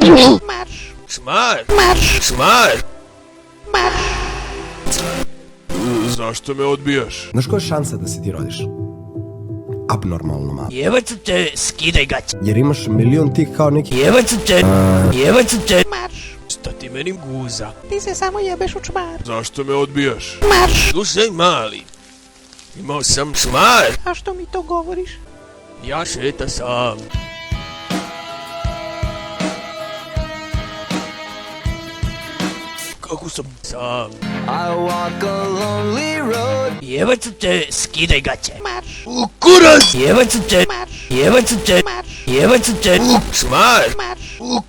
Marš! Šmar! Marš! Šmar! Marš! Zašto me odbijaš? Znaš koja je šansa da se ti rodiš? Abnormalno malo. Jebaću te, skidaj gaće. Jer imaš milion tih kao neki... Jebaću te, jebaću te. Marš! Šta ti meni guza? Ti se samo jebeš u čmar. Zašto me odbijaš? Marš! Slušaj mali, imao sam šmar. A što mi to govoriš? Ja šeta sam. Kako sam sam? I walk a lonely road. Jebaću te, skidaj gaće. Marš! U kurac! Jebaću te, Marš! jebaću te, Marš! jebaću te. Šmar! Marš!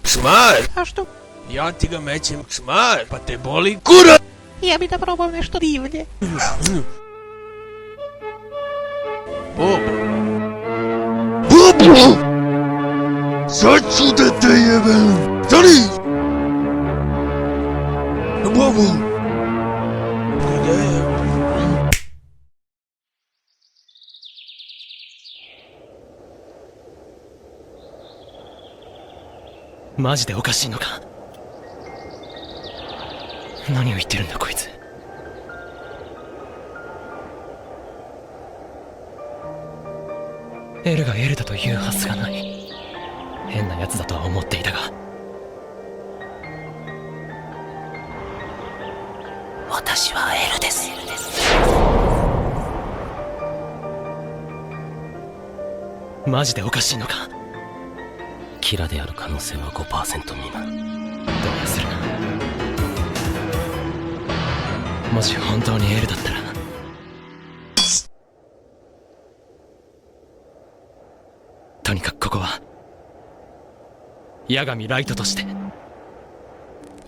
Šmar! A što? Ja ti ga mećem šmar, pa te boli kurac! Ja bi da probam nešto divlje. Bobo! Bobo! Sad ću da te jebem! Stani! Bobo! Gde je?マジでおかしいのか。何を言ってるんだこいつ。エルがエルだと言うはずがない。変なやつだとは思っていたが、私はエルです。マジでおかしいのか。キラである可能性は 5% 未満。動揺するな。もし本当にエルだったら、とにかくここは八神ライトとして。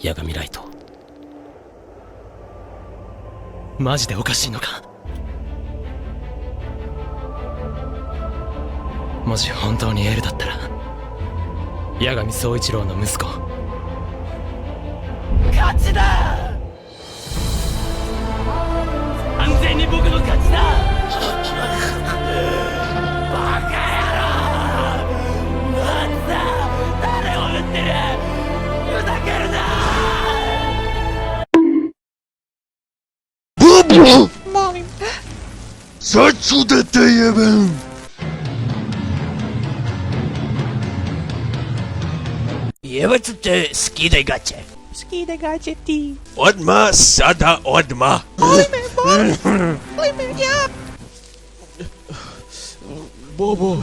八神ライト、マジでおかしいのか。もし本当にエルだったら、八神宗一郎の息子。勝ちだ。完全に僕の勝ちだ。バカ野郎。なんだ、誰を撃ってる。ふざけるな。Bobo! Molim. Sad ću da te jebem! Jebaću te, skidaj gaće. Skidaj gaće ti. Odmah, sada odmah. Boli me, boli me, ja. Bobo,